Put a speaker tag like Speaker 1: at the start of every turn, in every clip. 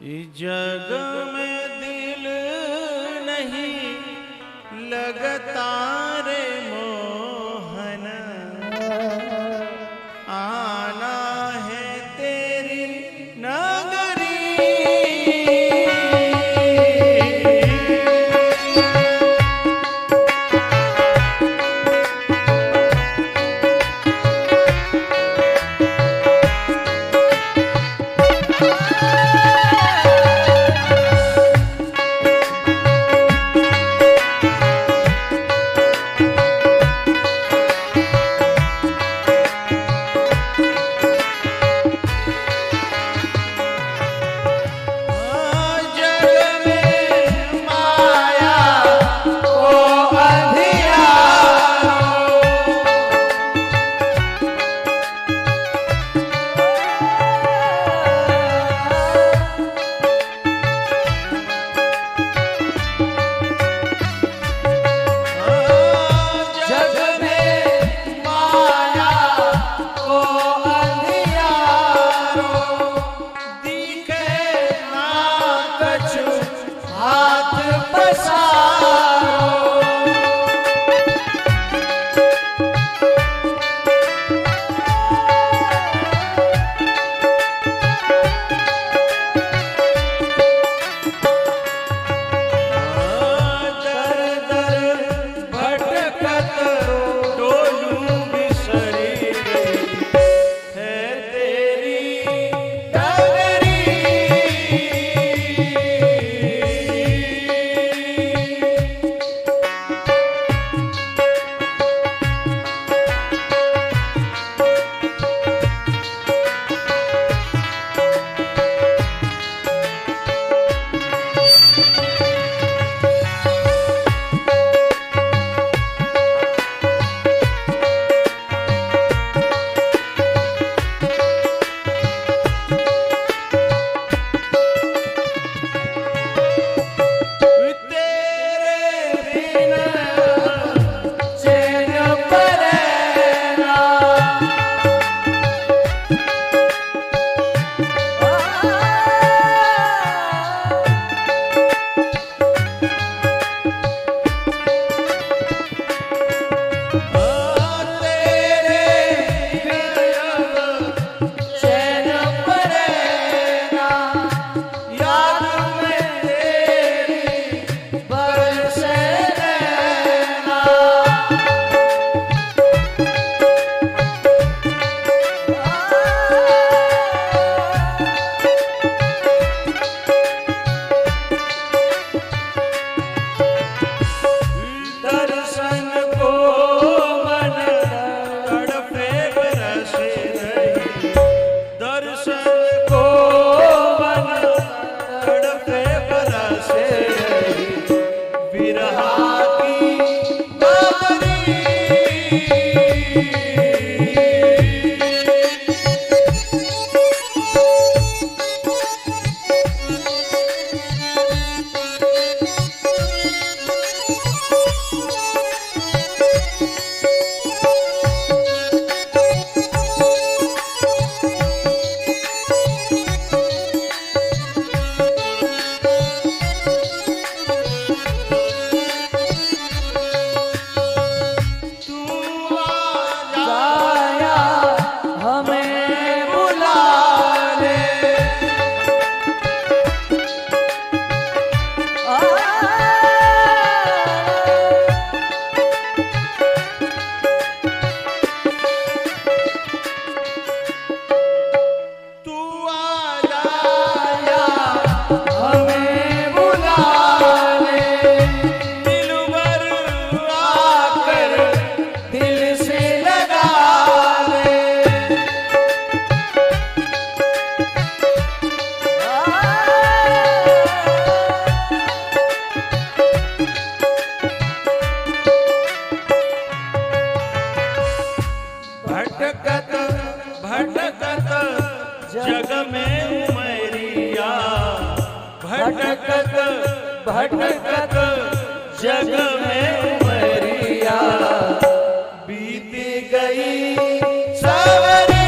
Speaker 1: जग में दिल नहीं लगता रे मोहन, आना है तेरी नगरी। जग में उमरिया भटकत भटकत जग में उमरिया बीत गई सवरी।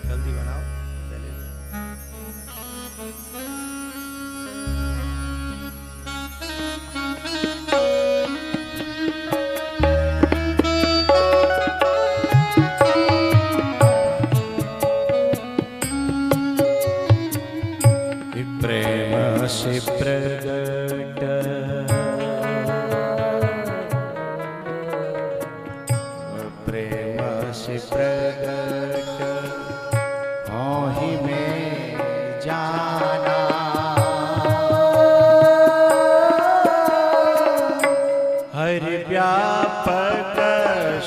Speaker 1: जल्दी बनाओ चले। प्रेम से प्रगट प्रेम से प्रगट ही में जाना हरि व्यापक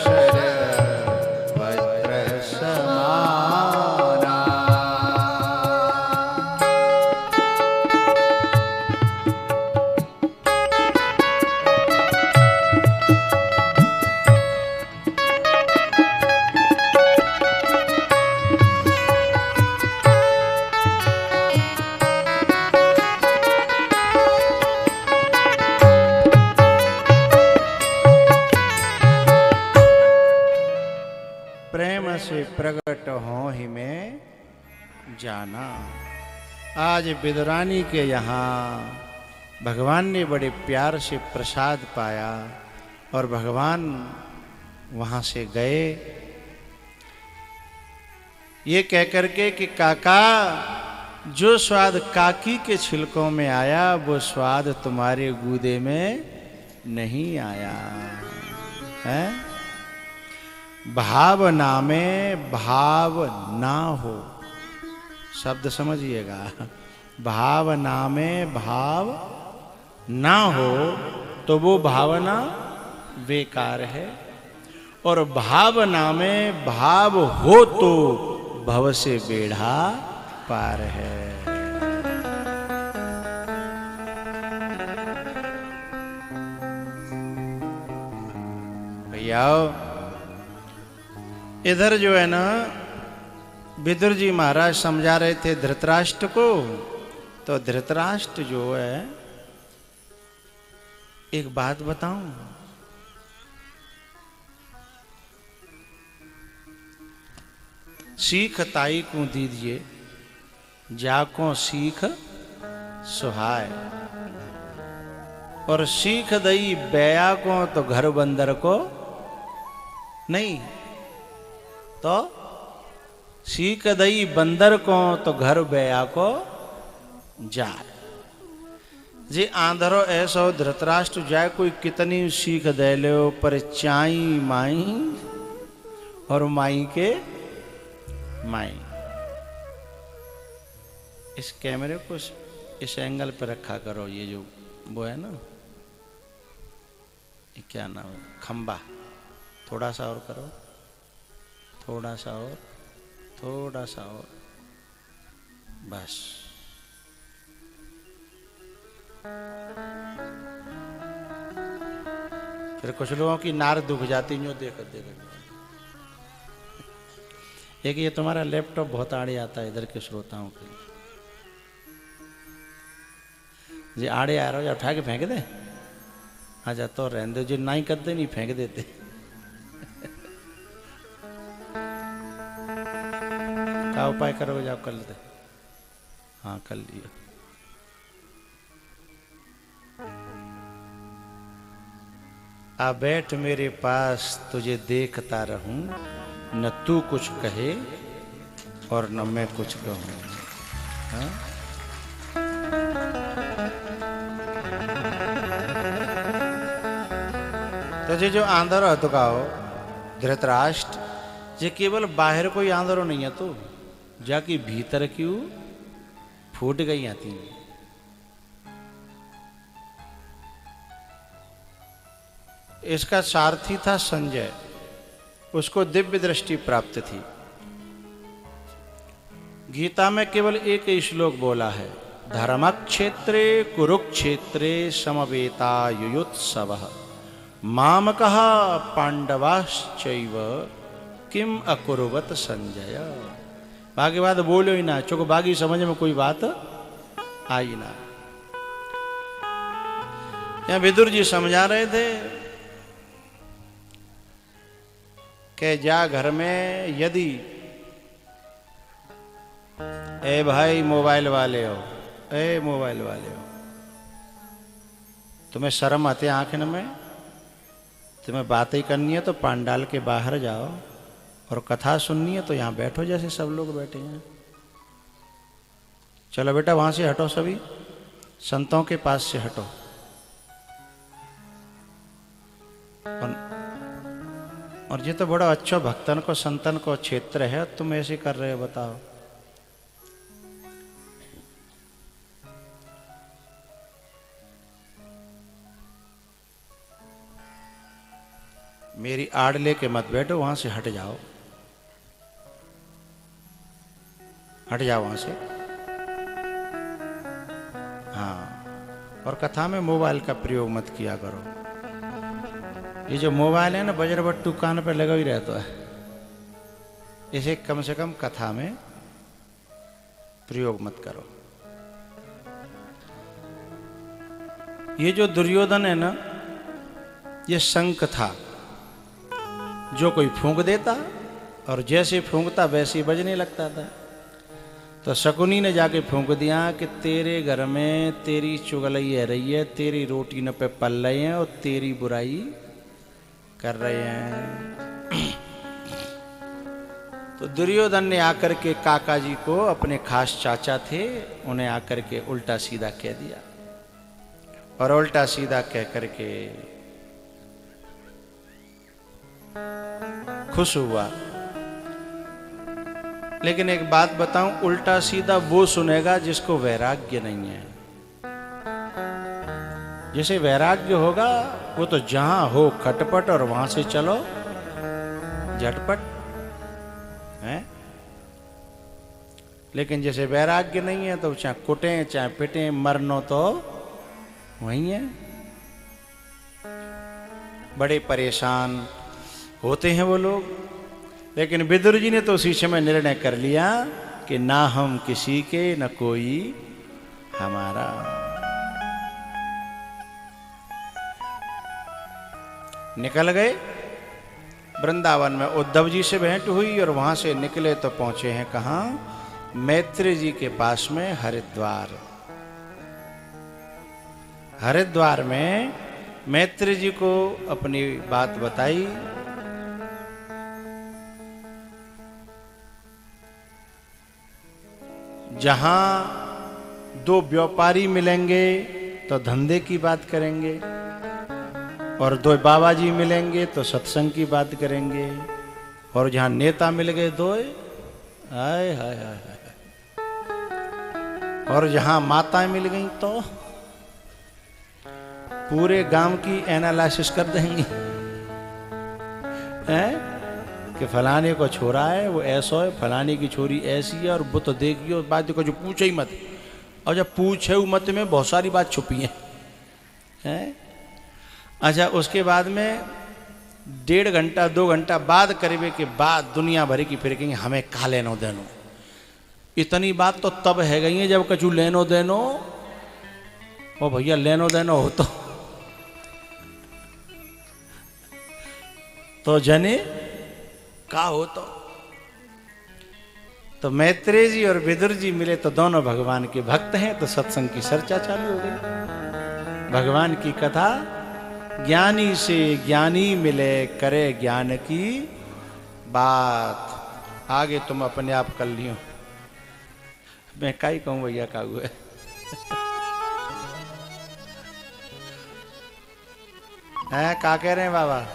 Speaker 1: सर्वत्र समाना। प्रेम से प्रकट हो ही में जाना। आज विदुरानी के यहाँ भगवान ने बड़े प्यार से प्रसाद पाया और भगवान वहाँ से गए ये कह करके कि काका जो स्वाद काकी के छिलकों में आया वो स्वाद तुम्हारे गूदे में नहीं आया है। भावना में भाव ना हो, शब्द समझिएगा। भावना में भाव ना हो तो वो भावना बेकार है, और भावना में भाव हो तो भव से बेढ़ा पार है। भैया इधर जो है ना विदुर जी महाराज समझा रहे थे धृतराष्ट्र को, तो धृतराष्ट्र जो है, एक बात बताऊं, सीख ताई को दीजिए जाको सीख सुहाय, और सीख दई बैया को तो घर बंदर को नहीं, तो सीख दई बंदर को तो घर बैया को जाए। जे आंधरो ऐसो धृतराष्ट्र जाए कोई कितनी सीख दे लो, पर चाई माई और माई के माई। इस कैमरे को इस एंगल पर रखा करो, ये जो वो है ना, ये क्या नाम है, खंबा, थोड़ा सा और करो, थोड़ा सा और, थोड़ा सा और, बस। फिर कुछ लोगों की नार दुख जाती जो देख देख। एक ये तुम्हारा लैपटॉप बहुत आड़े आता है इधर के श्रोताओं के लिए, जी आड़े आ रहा हो, उठा के फेंक दे, आ जा तो रहने दो, जो नहीं करते नहीं फेंक देते। क्या उपाय करोगे, जाओ कर लेते। हाँ कर लिया। आ बैठ मेरे पास तुझे देखता रहूं, न तू कुछ कहे और न मैं कुछ कहूं। हाँ? तो जो आंदर है तो कहो धृतराष्ट्र ये केवल बाहर कोई आंदरो नहीं है, तो जाके भीतर क्यों फूट गई आती। इसका सारथी था संजय, उसको दिव्य दृष्टि प्राप्त थी। गीता में केवल एक ही श्लोक बोला है, धर्मक्षेत्रे कुरुक्षेत्रे समवेता युयुत्सवः मामकः पांडवाश्चैव किम अकुर्वत संजय। बाकी बात बोलो ही ना, चूंकि बाकी समझ में कोई बात आई ना। यहाँ विदुर जी समझा रहे थे कि जा घर में यदि ए भाई मोबाइल वाले हो, ए मोबाइल वाले हो, तुम्हें शर्म आते आंखन में, तुम्हें बातें करनी है तो पांडाल के बाहर जाओ, और कथा सुननी है तो यहां बैठो जैसे सब लोग बैठे हैं। चलो बेटा वहां से हटो, सभी संतों के पास से हटो। और ये तो बड़ा अच्छा भक्तन को संतन को क्षेत्र है, तुम ऐसे कर रहे हो, बताओ। मेरी आड़ लेके मत बैठो, वहां से हट जाओ, हट जाओ वहां से। हाँ, और कथा में मोबाइल का प्रयोग मत किया करो। ये जो मोबाइल है ना, बजरबट्टू कान पे लगा ही रहता है, इसे कम से कम कथा में प्रयोग मत करो। ये जो दुर्योधन है ना, ये शंख था, जो कोई फूंक देता और जैसे फूंकता वैसे बजने लगता था। तो शकुनी ने जाके फूंक दिया कि तेरे घर में तेरी चुगलई है रही है, तेरी रोटी न पे पल रहे हैं और तेरी बुराई कर रहे हैं। तो दुर्योधन ने आकर के काका जी को, अपने खास चाचा थे, उन्हें आकर के उल्टा सीधा कह दिया, और उल्टा सीधा कह करके खुश हुआ। लेकिन एक बात बताऊं, उल्टा सीधा वो सुनेगा जिसको वैराग्य नहीं है। जैसे वैराग्य होगा वो तो जहां हो खटपट और वहां से चलो झटपट है। लेकिन जैसे वैराग्य नहीं है तो चाहे कुटे चाहे पिटे, मरनो तो वही है। बड़े परेशान होते हैं वो लोग। लेकिन विदुर जी ने तो उसी समय निर्णय कर लिया कि ना हम किसी के न कोई हमारा। निकल गए वृंदावन में। उद्धव जी से भेंट हुई और वहां से निकले तो पहुंचे हैं कहां? मैत्री जी के पास में हरिद्वार। हरिद्वार में मैत्री जी को अपनी बात बताई। जहां दो व्यापारी मिलेंगे तो धंधे की बात करेंगे, और दो बाबा जी मिलेंगे तो सत्संग की बात करेंगे, और जहां नेता मिल गए दो, हाय हाय हाय, और जहां माताएं मिल गई तो पूरे गांव की एनालिसिस कर देंगी हैं कि फलाने को छोरा है वो ऐसा है, फलाने की छोरी ऐसी है, और वो तो देखियो बात को जो पूछे ही मत। और जब पूछे मत में बहुत सारी बात छुपी है। अच्छा, उसके बाद में 1.5 घंटा 2 घंटा बाद करीबे के बाद दुनिया भर की फिर कहेंगे हमें कहा लेनो देनो। इतनी बात तो तब है गई है जब कचू लेनो देनो, ओ भैया लेनो देनो हो तो जने का हो तो मैत्रेय जी और विदुर जी मिले तो दोनों भगवान के भक्त हैं। तो सत्संग की चर्चा चालू हो गई, भगवान की कथा। ज्ञानी से ज्ञानी मिले करे ज्ञान की बात। आगे तुम अपने आप कर लियो, मैं का ही कहूं भैया का हुआ हैं क्या कह रहे हैं बाबा?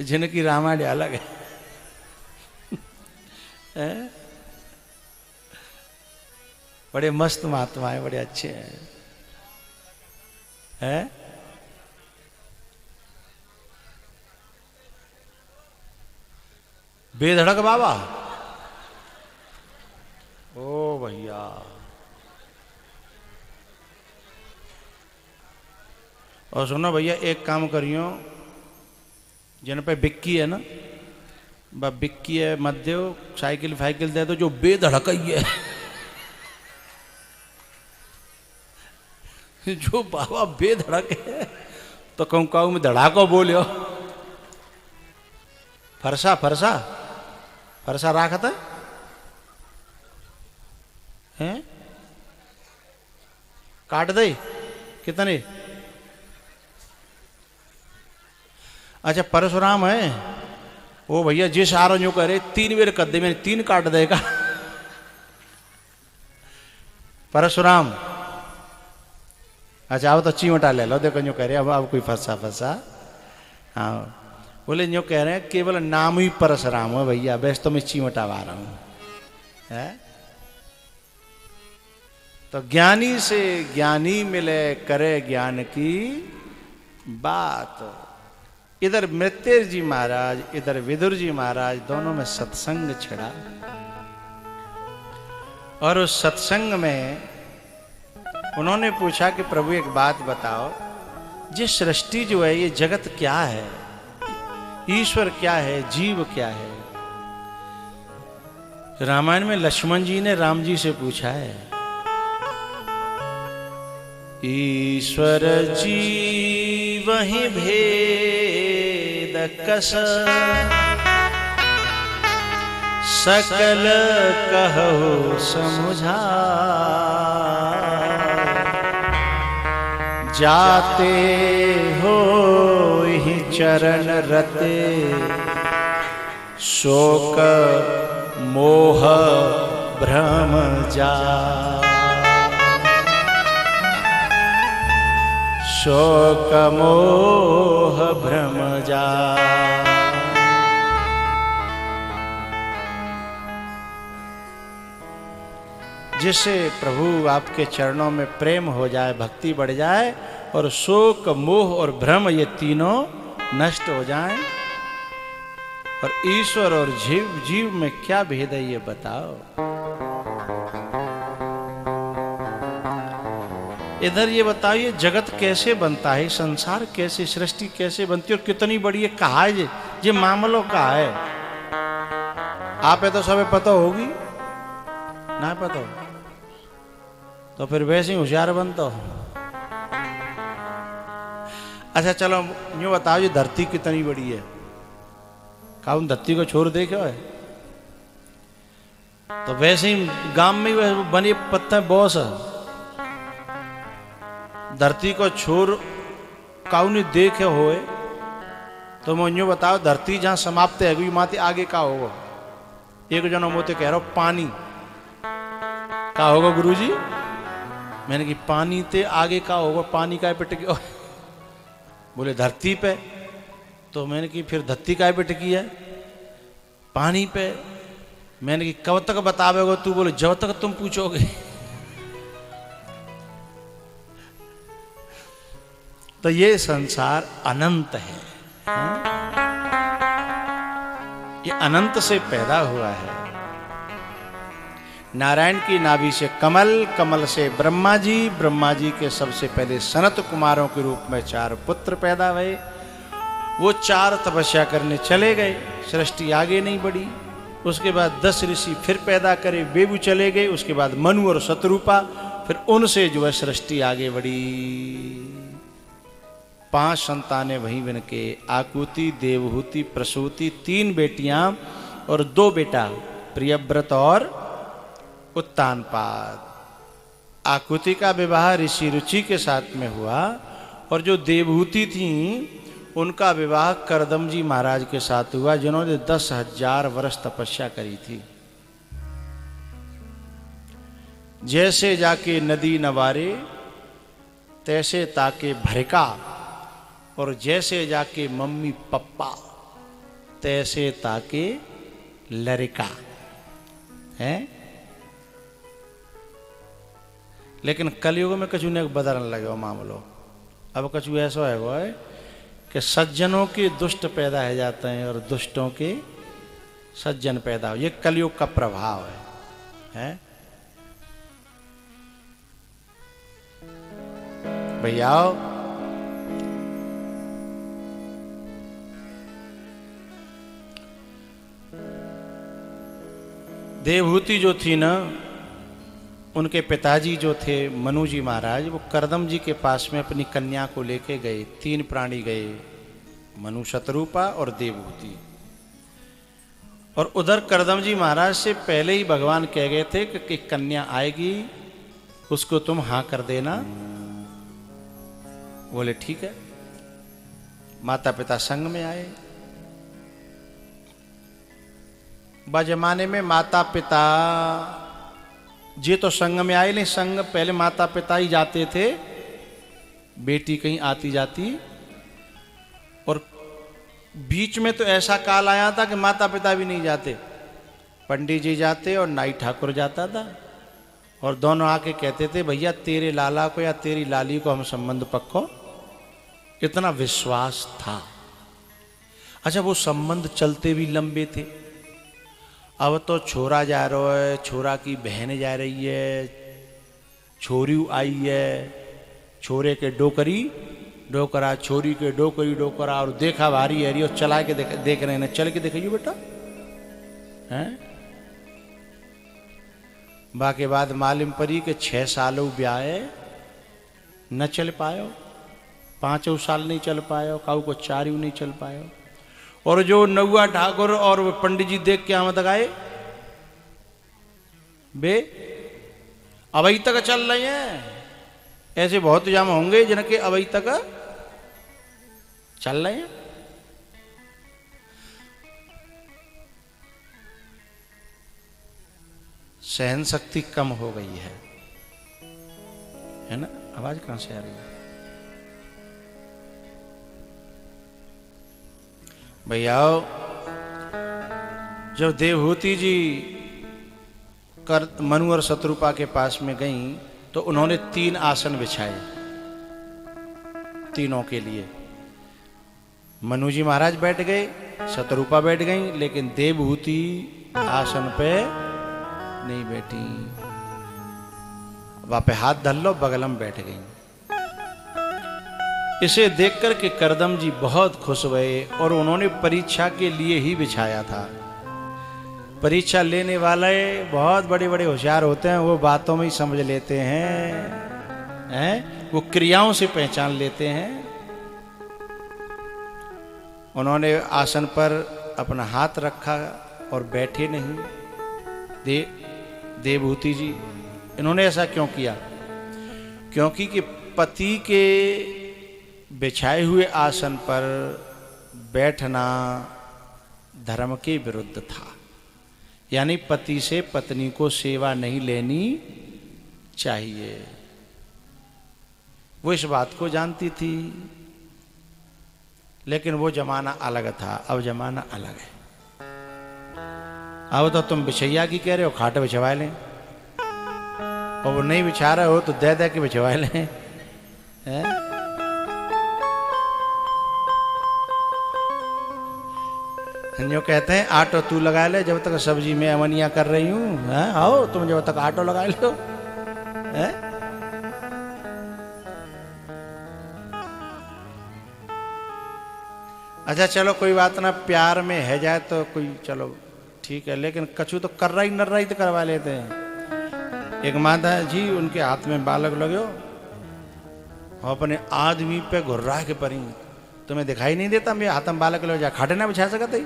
Speaker 1: जिनकी रामायण अलग है, हैं? बड़े मस्त महात्मा है, बड़े अच्छे हैं, हैं? बेधड़क बाबा, ओ भैया, और सुनो भैया, एक काम करियो, जिन पे बिक्की है ना, बिक्की है मत दो, साइकिल फाइकिल दे दो, जो बेधड़क ही है जो बाबा बेधड़क है तो कहूँ कहूँ में धड़ाको बोलियो। फरसा फरसा फरसा राखत है, काट दे कितने? अच्छा परशुराम है वो भैया, जिस आरो यूं करे 3 बेर कर दे, मैंने 3 काट देगा परशुराम। अच्छा अब तो चिमटा ले लो, देखो यूं कह रहे अब कोई फंसा फंसा। हाँ बोले यूं कह रहे हैं केवल नाम ही परशुराम है भैया, वैसे तो मैं चिमटा वा रहा हूं, है? तो ज्ञानी से ज्ञानी मिले करे ज्ञान की बात। इधर मृत्यु जी महाराज, इधर विदुर जी महाराज, दोनों में सत्संग छिड़ा, और उस सत्संग में उन्होंने पूछा कि प्रभु एक बात बताओ, ये सृष्टि जो है ये जगत क्या है, ईश्वर क्या है, जीव क्या है? रामायण में लक्ष्मण जी ने राम जी से पूछा है, ईश्वर जीव ही भेद कस, सकल कहो समुझा, जाते हो ही चरण रते, शोक मोह भ्रम जा, शोक मोह भ्रम जा। जिससे प्रभु आपके चरणों में प्रेम हो जाए, भक्ति बढ़ जाए, और शोक मोह और भ्रम ये तीनों नष्ट हो जाएं, और ईश्वर और जीव, जीव में क्या भेद है ये बताओ। इधर ये बताओ ये जगत कैसे बनता है, संसार कैसे, सृष्टि कैसे बनती है, और कितनी बड़ी है, कहा है ये मामलों का है। आप तो सब पता होगी ना, पता हो तो फिर वैसे ही होशियार बनता हो। अच्छा चलो यूं बताओ ये धरती कितनी बड़ी है, का उन धरती को छोड़ देखो है? तो वैसे ही गांव में बने पत्थर बॉस है, धरती को छोड़ काउनी देखे होए तो मैं यूं बताओ धरती जहां समाप्त है अभी माते आगे का होगा? एक जनो मोते कह रहा हूं पानी का होगा गुरुजी? मैंने कि पानी ते आगे का होगा, पानी का पे टिकी? बोले धरती पे। तो मैंने कि फिर धरती का पे टिकी है? पानी पे। मैंने कि कब तक बतावेगा तू? बोले जब तक तुम पूछोगे। तो ये संसार अनंत है, ये अनंत से पैदा हुआ है। नारायण की नाभि से कमल, कमल से ब्रह्मा जी, ब्रह्मा जी के सबसे पहले सनत कुमारों के रूप में 4 पुत्र पैदा हुए। वो 4 तपस्या करने चले गए, सृष्टि आगे नहीं बढ़ी। उसके बाद 10 ऋषि फिर पैदा करे, वे भी चले गए। उसके बाद मनु और शतरूपा, फिर उनसे जो है सृष्टि आगे बढ़ी। 5 संतानें वहीं बन के, आकुति, देवहूति, प्रसूति, 3 बेटियां और 2 बेटा, प्रियव्रत और उत्तानपाद। आकुति का विवाह ऋषि रुचि के साथ में हुआ, और जो देवहूति थी उनका विवाह करदम जी महाराज के साथ हुआ, जिन्होंने 10,000 वर्ष तपस्या करी थी। जैसे जाके नदी नवारे तैसे ताके भरका, और जैसे जाके मम्मी पप्पा तैसे ताके लड़का है। लेकिन कलयुग में कछु ने बदलने लगे मामलो। अब कछु ऐसा है वो है कि सज्जनों के दुष्ट पैदा हो जाते हैं और दुष्टों के सज्जन पैदा हो। ये कलयुग का प्रभाव है? भैया देवहूति जो थी ना, उनके पिताजी जो थे मनु जी महाराज, वो करदम जी के पास में अपनी कन्या को लेके गए। 3 प्राणी गए, मनु, शतरूपा और देवहूति। और उधर करदम जी महाराज से पहले ही भगवान कह गए थे कि कन्या आएगी, उसको तुम हाँ कर देना। बोले ठीक है। माता पिता संग में आए। जमाने में माता पिता जी तो संग में आए नहीं, संग पहले माता पिता ही जाते थे, बेटी कहीं आती जाती। और बीच में तो ऐसा काल आया था कि माता पिता भी नहीं जाते, पंडित जी जाते और नाई ठाकुर जाता था। और दोनों आके कहते थे भैया तेरे लाला को या तेरी लाली को हम संबंध पक्को। इतना विश्वास था। अच्छा, वो संबंध चलते भी लंबे थे। अब तो छोरा जा रहा है, छोरा की बहन जा रही है, छोरी आई है, छोरे के डोकरी डोकरा, छोरी के डोकरी डोकरा, और देखा भारी है और चला के देख रहे हैं। चल के देखिए बेटा हैं। बाकी बाद मालूम पड़ी के 6 सालों ब्याह न चल पायो, 5 साल नहीं चल पायो, काऊ को 4 नहीं चल पायो। और जो नौआ ठाकुर और पंडित जी देख के आमद आए, बे अभी तक चल रहे हैं। ऐसे बहुत जाम होंगे जिनके अभी तक चल रहे हैं। सहन शक्ति कम हो गई है ना? आवाज कहां से आ रही है भैया? जब देवहूति जी मनु और शतरूपा के पास में गईं तो उन्होंने 3 आसन बिछाए तीनों के लिए। मनु जी महाराज बैठ गए, शतरूपा बैठ गई, लेकिन देवहूति आसन पे नहीं बैठी। वहां पे हाथ धर लो, बगल में बैठ गई। इसे देखकर के करदम जी बहुत खुश हुए और उन्होंने परीक्षा के लिए ही बिछाया था। परीक्षा लेने वाले बहुत बड़े बड़े होशियार होते हैं, वो बातों में ही समझ लेते हैं, वो क्रियाओं से पहचान लेते हैं। उन्होंने आसन पर अपना हाथ रखा और बैठे नहीं। देवहूति जी, इन्होंने ऐसा क्यों किया? क्योंकि कि पति के बिछाए हुए आसन पर बैठना धर्म के विरुद्ध था। यानी पति से पत्नी को सेवा नहीं लेनी चाहिए। वो इस बात को जानती थी, लेकिन वो जमाना अलग था, अब जमाना अलग है। अब तो तुम बिछैया की कह रहे हो, खाट बिछवा लें, और वो नहीं बिछा रहे हो तो दे दे के बिछवा लें। जो कहते हैं आटो तू लगा ले, जब तक सब्जी में अमनिया कर रही हूं, आओ तुम जब तक आटो लगा लो। अच्छा चलो कोई बात ना, प्यार में है जाए तो कोई चलो ठीक है, लेकिन कछु तो कर रही नर रही तो करवा लेते हैं। एक माता जी, उनके हाथ में बालक लगे हो, अपने आदमी पे घुर्रा के परी, तुम्हें दिखाई नहीं देता मेरे हाथ में बालक लो, जा खाटे ना बिछा सकते ही।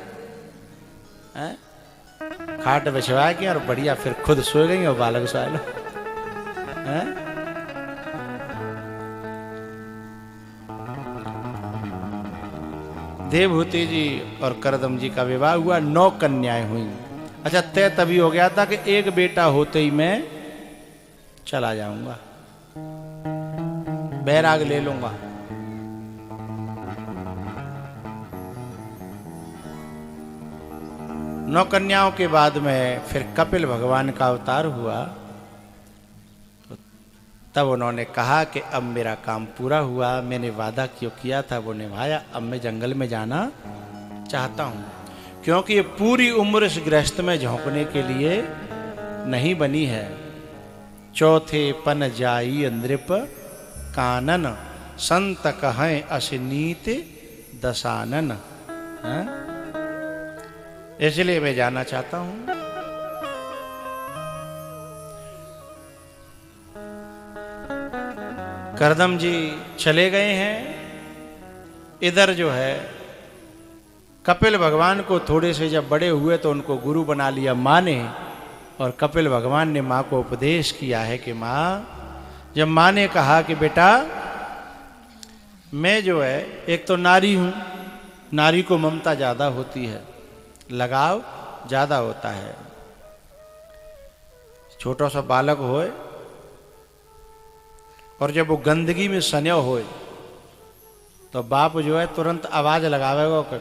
Speaker 1: खाट बिछवा के और बढ़िया फिर खुद सो गई और बालक सोया लो। देवहूति जी और करदम जी का विवाह हुआ, 9 कन्याएं हुई। अच्छा, तय तभी हो गया था कि एक बेटा होते ही में चला जाऊंगा, बैराग ले लूंगा। नौ कन्याओं के बाद में फिर कपिल भगवान का अवतार हुआ। तो तब उन्होंने कहा कि अब मेरा काम पूरा हुआ, मैंने वादा क्यों किया था वो निभाया, अब मैं जंगल में जाना चाहता हूँ। क्योंकि ये पूरी उम्र इस गृहस्थ में झोंकने के लिए नहीं बनी है। चौथे पन जाई नृप कानन, संत कहें असिनीत दसानन। इसलिए मैं जाना चाहता हूं। करदम जी चले गए हैं। इधर जो है कपिल भगवान को थोड़े से जब बड़े हुए तो उनको गुरु बना लिया माँ ने। और कपिल भगवान ने माँ को उपदेश किया है कि माँ, जब माँ ने कहा कि बेटा मैं जो है एक तो नारी हूं, नारी को ममता ज्यादा होती है, लगाव ज्यादा होता है। छोटा सा बालक होए और जब वो गंदगी में सन्यो होए तो बाप जो है तुरंत आवाज लगावेगा कि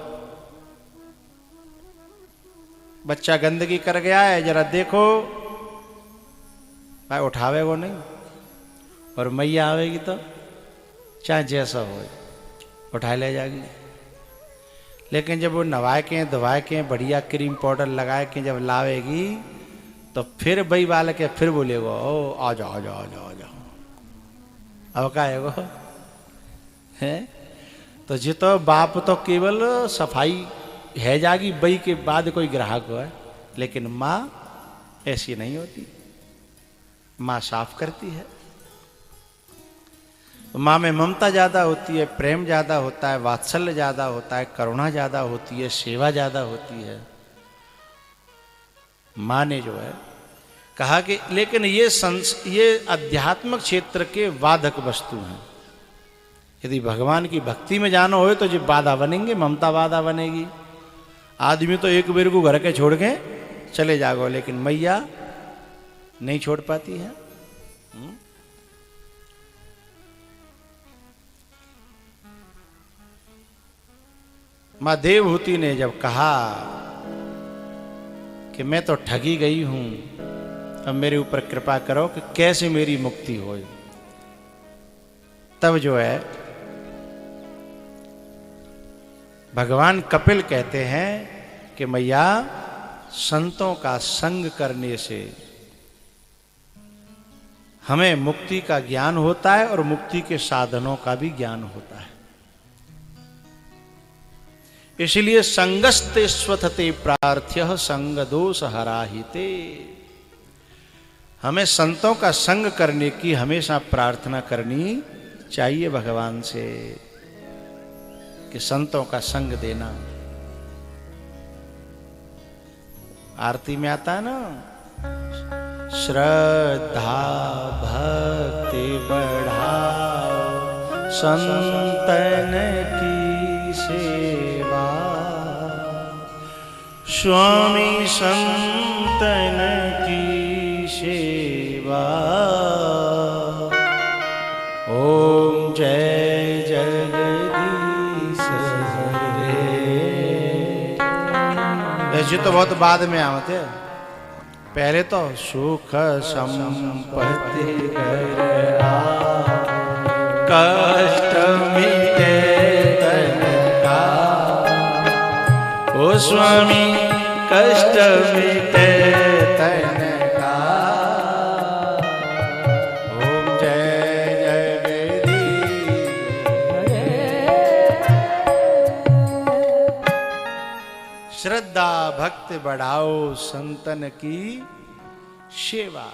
Speaker 1: बच्चा गंदगी कर गया है, जरा देखो। भाई उठावेगा नहीं। और मैया आवेगी तो चाहे जैसा हो उठा ले जाएगी। लेकिन जब वो नवाए के धोवाए के बढ़िया क्रीम पाउडर लगाए के जब लावेगी तो फिर वही बालक है, फिर बोलेगा ओ आ जाओ आ जाओ आ जाओ आ जाओ। अब का है तो जी तो बाप तो केवल सफाई है जागी बई के बाद कोई ग्राहक है, लेकिन माँ ऐसी नहीं होती। माँ साफ करती है। माँ में ममता ज्यादा होती है, प्रेम ज्यादा होता है, वात्सल्य ज्यादा होता है, करुणा ज्यादा होती है, सेवा ज्यादा होती है। माँ ने जो है कहा कि लेकिन ये अध्यात्मक क्षेत्र के वादक वस्तु हैं। यदि भगवान की भक्ति में जाना हो तो जो बाधा बनेंगे, ममता बाधा बनेगी। आदमी तो एक बेर को घर के छोड़ के चले जागो, लेकिन मैया नहीं छोड़ पाती है। मां देवहूति ने जब कहा कि मैं तो ठगी गई हूं, अब मेरे ऊपर कृपा करो कि कैसे मेरी मुक्ति हो, तब जो है भगवान कपिल कहते हैं कि मैया संतों का संग करने से हमें मुक्ति का ज्ञान होता है और मुक्ति के साधनों का भी ज्ञान होता है। इसलिए संगस्ते स्वथते प्रार्थ्य संग दोष हराहिते। हमें संतों का संग करने की हमेशा प्रार्थना करनी चाहिए भगवान से कि संतों का संग देना। आरती में आता है ना, श्रद्धा भक्ति बढ़ाओ संतन की सेवा, स्वामी संतन की सेवा। ओम जय जगदीश हरे। ऐसे तो बहुत बाद में आते, पहले तो सुख संपत्ति कष्ट मिटे तन का, ओ स्वामी कष्ट मिटे तन का। ओम जय जगदीश हरे। श्रद्धा भक्ति बढ़ाओ संतन की सेवा।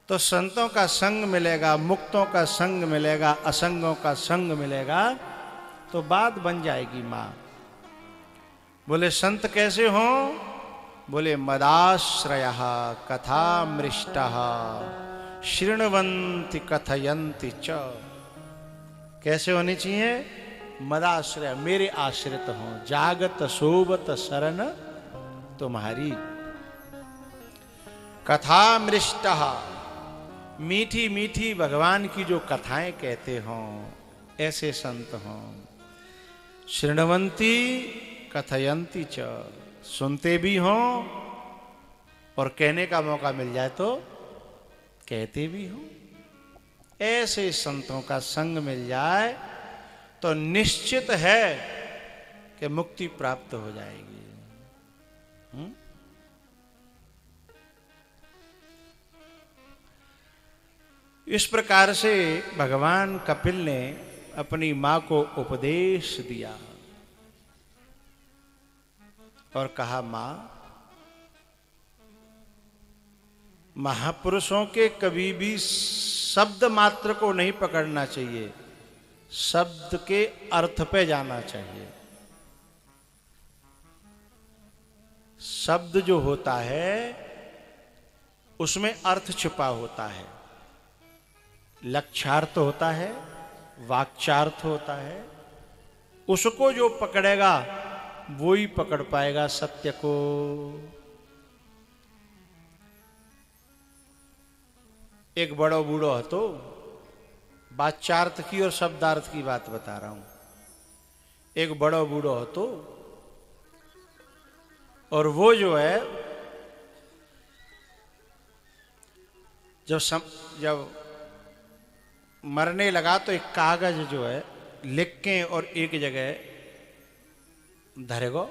Speaker 1: तो संतों का संग मिलेगा, मुक्तों का संग मिलेगा, असंगों का संग मिलेगा तो बात बन जाएगी। मां बोले संत कैसे हो? बोले मदाश्रयः कथामृष्टः शृण्वन्ति कथयन्ति च। कैसे होनी चाहिए? मदाश्रय, मेरे आश्रित हो, जागत सोबत शरण तुम्हारी। कथा मृष्टा, मीठी मीठी भगवान की जो कथाएं कहते हों ऐसे संत हों। शृण्वन्ति कथयन्ति च, सुनते भी हों और कहने का मौका मिल जाए तो कहते भी हों। ऐसे संतों का संग मिल जाए तो निश्चित है कि मुक्ति प्राप्त हो जाएगी। इस प्रकार से भगवान कपिल ने अपनी मां को उपदेश दिया और कहा, मां, महापुरुषों के कभी भी शब्द मात्र को नहीं पकड़ना चाहिए, शब्द के अर्थ पे जाना चाहिए। शब्द जो होता है उसमें अर्थ छिपा होता है, लक्ष्यार्थ होता है, वाक्चार्थ होता है। उसको जो पकड़ेगा वो ही पकड़ पाएगा सत्य को। एक बड़ो बूढ़ो हतो, वाच्यार्थ की और शब्दार्थ की बात बता रहा हूं। एक बड़ो बूढ़ो हतो और वो जो है जब मरने लगा तो एक कागज जो है लिख के और एक जगह धरेगो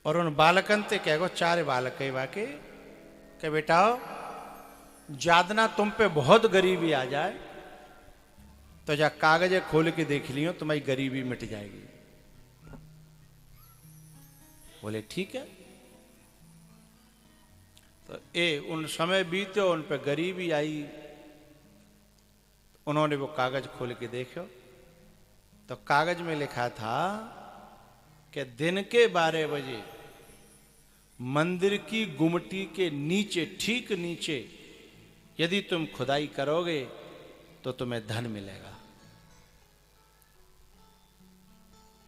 Speaker 1: और उन बालकन ते कहेगो, 4 बालक बाके के बेटा ज्यादा तुम पे बहुत गरीबी आ जाए तो जा कागज खोल के देख लियो, तुम्हारी गरीबी मिट जाएगी। बोले ठीक है। तो उन समय बीते, उन पे गरीबी आई। उन्होंने वो कागज खोल के देखो तो कागज में लिखा था कि दिन के 12 बजे मंदिर की गुमटी के नीचे, ठीक नीचे, यदि तुम खुदाई करोगे तो तुम्हें धन मिलेगा।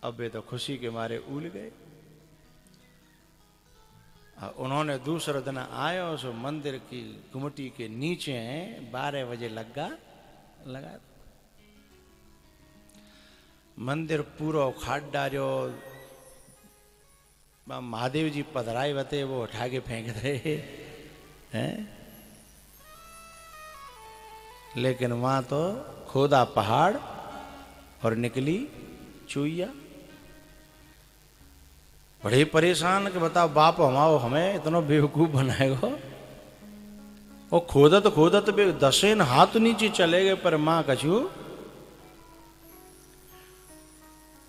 Speaker 1: अब वे तो खुशी के मारे उल गए। उन्होंने दूसरे दिन आए उस मंदिर की गुमटी के नीचे 12 बजे लगा मंदिर पूरा उखाड़ डालो। महादेव जी पधराए बते, वो उठा के फेंक रहे हैं। लेकिन वहां तो खोदा पहाड़ और निकली चुईया। बड़े परेशान कि बताओ बाप हमाओ हमें इतना बेवकूफ बनाएगा। वो खोदत 10 हाथ नीचे चले गए, पर मां कछू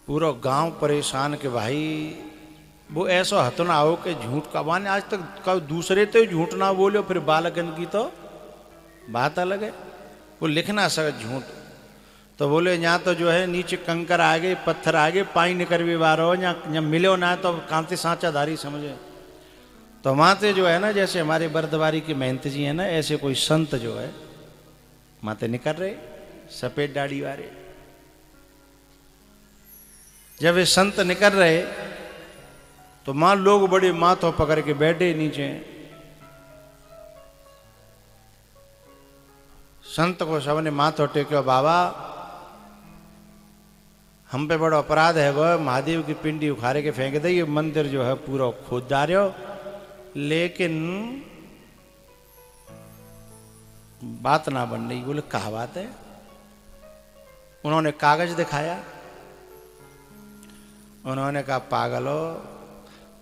Speaker 1: पूरा गांव परेशान के भाई वो ऐसा हथ ना हो कि झूठ का मान। आज तक कभी दूसरे तो झूठ ना बोलो, फिर बालकन की तो बात अलग है। वो लिख ना सके झूठ। तो बोले यहाँ तो जो है नीचे कंकर आ गए, पत्थर आ गए, पाई निकर भी बार हो, यहाँ मिलो ना तो कांति सांचाधारी समझे। तो वहाँ से जो है ना, जैसे हमारे बर्दवारी के महंत जी है ना, ऐसे कोई संत जो है माते निकल रहे, सफेद दाढ़ी वाले। जब ये संत निकल रहे तो मां लोग बड़े माथों पकड़ के बैठे नीचे। संत को सबने माथो टेक्यो, बाबा हम पे बड़ा अपराध है, वो महादेव की पिंडी उखाड़े के फेंक दे, ये मंदिर जो है पूरा खोद डालो। लेकिन बात ना बन रही। बोले कहा बात है? उन्होंने कागज दिखाया। उन्होंने कहा पागलो,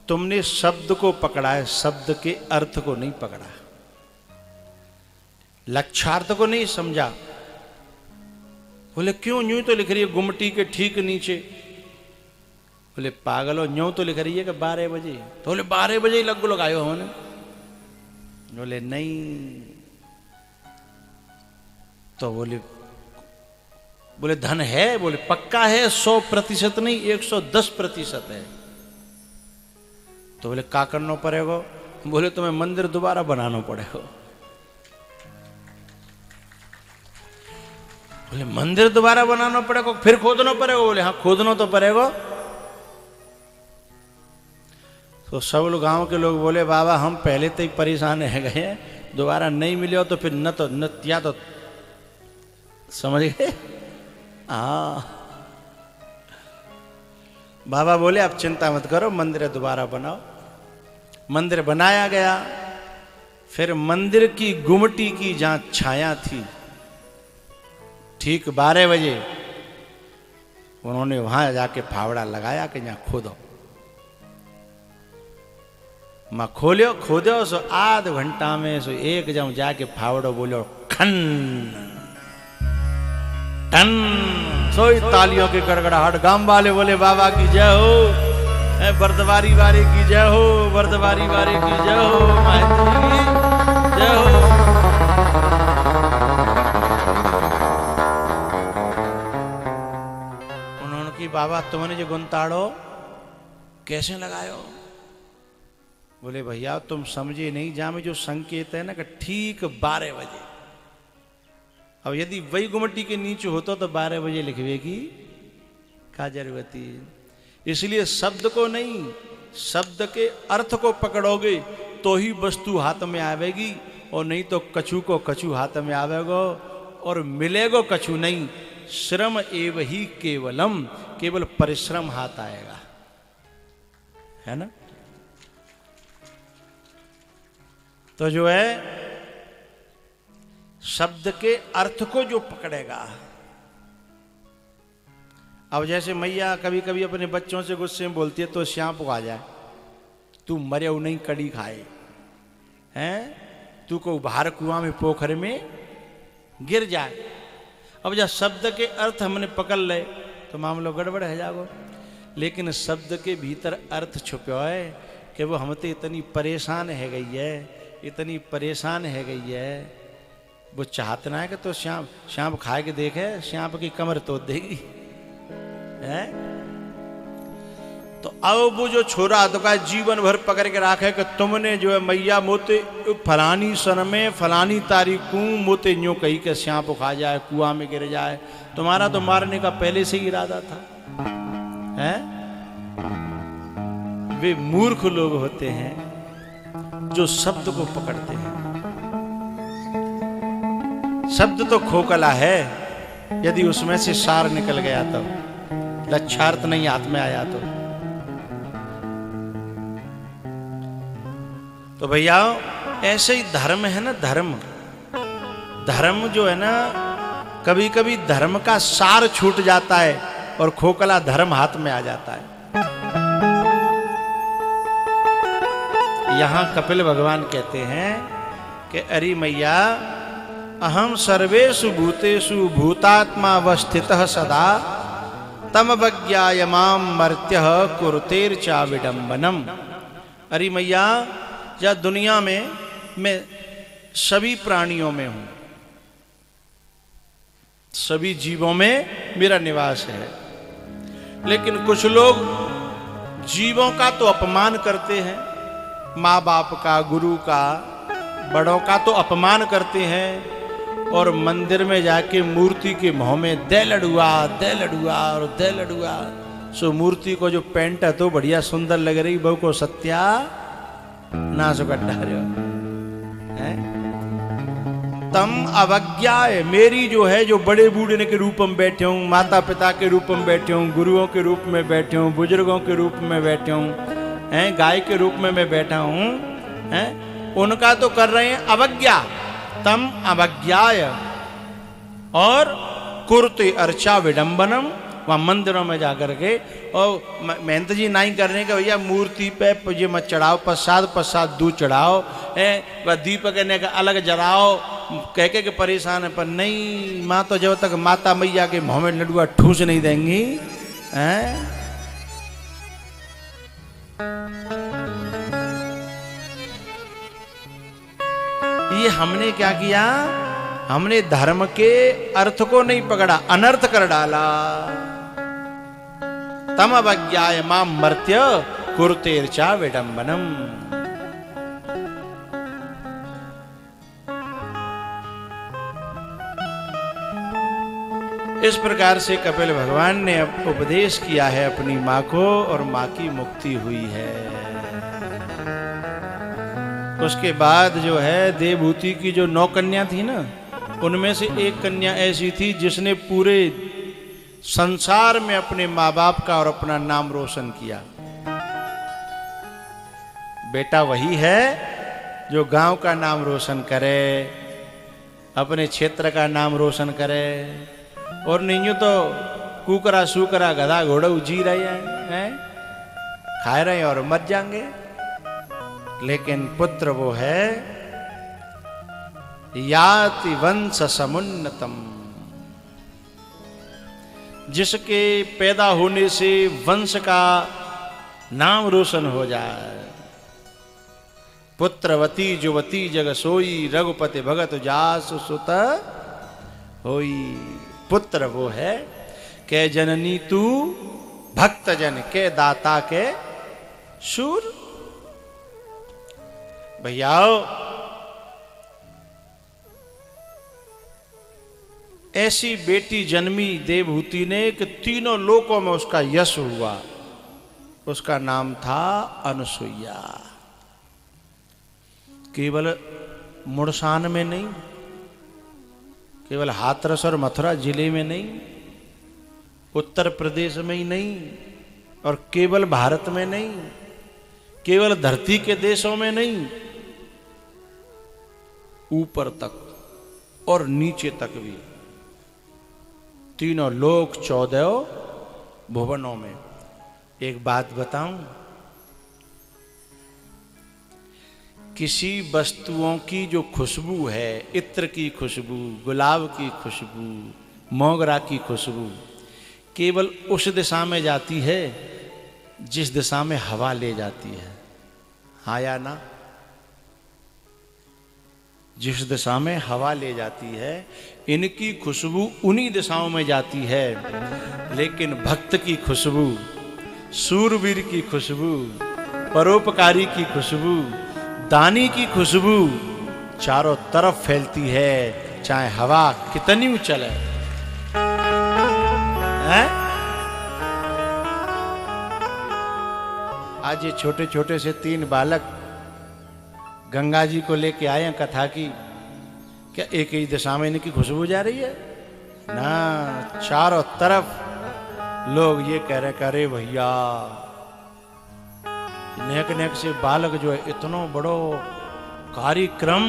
Speaker 1: तुमने शब्द को पकड़ा है, शब्द के अर्थ को नहीं पकड़ा, लक्ष्यार्थ को नहीं समझा। बोले क्यों? यूं तो लिख रही है गुमटी के ठीक नीचे। बोले पागलो, यूं तो लिख रही है कि 12 बजे। तो बोले 12 बजे ही लगायो होने। बोले नहीं। तो बोले धन है? बोले पक्का है, 100% नहीं 110% है। तो बोले का करना पड़ेगा? बोले तुम्हें मंदिर दोबारा बनाना पड़ेगा। बोले मंदिर दोबारा बनाना पड़ेगा, फिर खोदना पड़ेगा? बोले हाँ खोदना तो पड़ेगा। तो सब लोग गांव के लोग बोले बाबा हम पहले तो ही परेशान रह गए हैं, दोबारा नहीं मिले हो तो फिर न या तो समझ गए। हाँ बाबा बोले आप चिंता मत करो, मंदिर दोबारा बनाओ। मंदिर बनाया गया। फिर मंदिर की गुमटी की जहां छाया थी, ठीक 12 बजे उन्होंने वहां जाके फावड़ा लगाया कि जहां खोदो। मां खोलो खोदो सो आध घंटा में सो एक जम जाके फावड़ो बोलो खन टन, सोई तालियों की गड़गड़ाहट। गांव वाले बोले बाबा की जय हो, बर्दवारी वाले की जय हो, बर्दवारी वाले की जय हो, माहिती की जय हो। उन्होंने की बाबा तुमने जो गुंताड़ो कैसे लगायो? बोले भैया तुम समझे नहीं, जहां में जो संकेत है ना कि ठीक 12 बजे। अब यदि वही गुमटी के नीचे होता तो 12 बजे लिखवेगी क्या जरूरती। इसलिए शब्द को नहीं, शब्द के अर्थ को पकड़ोगे तो ही वस्तु हाथ में आवेगी, और नहीं तो कछु को कछु हाथ में आवेगो और मिलेगो कछु नहीं। श्रम एव ही केवलम, केवल परिश्रम हाथ आएगा, है ना। तो जो है शब्द के अर्थ को जो पकड़ेगा। अब जैसे मैया कभी कभी अपने बच्चों से गुस्से में बोलती है तो श्याम को आ जाए, तू मरे नहीं कड़ी खाए हैं, तू को बाहर कुआं में पोखरे में गिर जाए। अब जब शब्द के अर्थ हमने पकड़ ले तो मामलो गड़बड़ है जागो। लेकिन शब्द के भीतर अर्थ छुपो है कि वो हमते इतनी परेशान है गई है, इतनी परेशान है गई है, वो चाहते ना है कि तो श्याम खाए के देखे, श्याम की कमर तोड़ देगी है। तो अब वो जो छोरा तो का जीवन भर पकड़ के रखे कि तुमने जो है मैया मोते फलानी सन में फलानी तारीख को मोते यूं कही कि श्याम खा जाए, कुआं में गिर जाए। तुम्हारा तो मारने का पहले से ही इरादा था, है। वे मूर्ख लोग होते हैं जो शब्द को पकड़ते हैं। शब्द तो खोखला है, यदि उसमें से सार निकल गया तो, लक्षार्थ नहीं हाथ में आया तो भैया ऐसे ही धर्म है ना। धर्म जो है ना, कभी कभी धर्म का सार छूट जाता है और खोखला धर्म हाथ में आ जाता है। यहां कपिल भगवान कहते हैं कि अरे मैया अहम सर्वेषु भूतेषु भूतात्मावस्थितः सदा तमवज्ञाय माम मर्त्यः कुरुतेर्चा विडंबनम। अरे मैया या दुनिया में मैं सभी प्राणियों में हूं, सभी जीवों में मेरा निवास है, लेकिन कुछ लोग जीवों का तो अपमान करते हैं, माँ बाप का, गुरु का, बड़ों का तो अपमान करते हैं, और मंदिर में जाके मूर्ति के मुंह में दे लड़ुआ और दे लड़ुआ। सो मूर्ति को जो पेंट है तो बढ़िया सुंदर लग रही, बहु को सत्या नासो गड्ढा है। तम अवज्ञाय, मेरी जो है जो बड़े बूढ़े के रूप में बैठे हूँ, माता पिता के रूप में बैठे हूँ, गुरुओं के रूप में बैठे हूँ, बुजुर्गों के रूप में बैठे हूँ, हैं गाय के रूप में मैं बैठा हूँ, हैं उनका तो कर रहे हैं अवज्ञा। तम अवज्ञाय और कुरुते अर्चा विडंबनम, वहां मंदिरों में जाकर के और मेहनत जी नहीं करने का, भैया मूर्ति पे ये मत चढ़ाओ, प्रसाद दूध चढ़ाओ, वह दीपक ने का अलग जलाओ, कह के परेशान है। पर नहीं, माँ तो जब तक माता मैया के मुंह में लड्डुआ ठूस नहीं देंगी, हैं। ये हमने क्या किया, हमने धर्म के अर्थ को नहीं पकड़ा, अनर्थ कर डाला। तम अवज्ञाय माम मर्त्य कुरुतेर्चा विडंबनम। इस प्रकार से कपिल भगवान ने उपदेश किया है अपनी माँ को, और माँ की मुक्ति हुई है। उसके बाद जो है देवहूति की जो 9 कन्या थी ना, उनमें से एक कन्या ऐसी थी जिसने पूरे संसार में अपने माँ बाप का और अपना नाम रोशन किया। बेटा वही है जो गांव का नाम रोशन करे, अपने क्षेत्र का नाम रोशन करे, और नहीं तो कुकरा सुकरा गधा घोड़ा जी रहे हैं, खा रहे हैं और मर जाएंगे। लेकिन पुत्र वो है याति वंश समुन्नतम, जिसके पैदा होने से वंश का नाम रोशन हो जाए। पुत्रवती जुवती जग सोई, रघुपति भगत जासु सुत होई। पुत्र वो है के जननी तू भक्त जन के दाता के शूर। भैयाओ, ऐसी बेटी जन्मी देवहूति ने कि तीनों लोकों में उसका यश हुआ। उसका नाम था अनुसुईया। केवल मुड़सान में नहीं, केवल हाथरस और मथुरा जिले में नहीं, उत्तर प्रदेश में ही नहीं, और केवल भारत में नहीं, केवल धरती के देशों में नहीं, ऊपर तक और नीचे तक भी, तीनों लोक 14 भुवनों में। एक बात बताऊं, किसी वस्तुओं की जो खुशबू है, इत्र की खुशबू, गुलाब की खुशबू, मोगरा की खुशबू, केवल उस दिशा में जाती है जिस दिशा में हवा ले जाती है। हाँ या ना? जिस दिशा में हवा ले जाती है, इनकी खुशबू उन्हीं दिशाओं में जाती है। लेकिन भक्त की खुशबू, सूरवीर की खुशबू, परोपकारी की खुशबू, दानी की खुशबू चारों तरफ फैलती है, चाहे हवा कितनी चले। हैं? आज ये छोटे छोटे से 3 बालक गंगा जी को लेके आए हैं कथा की। क्या एक ही दिशा में इनकी खुशबू जा रही है? ना, चारों तरफ लोग ये कह रहे करे भैया, नेक नेक से बालक जो है, इतना बड़ो कार्यक्रम,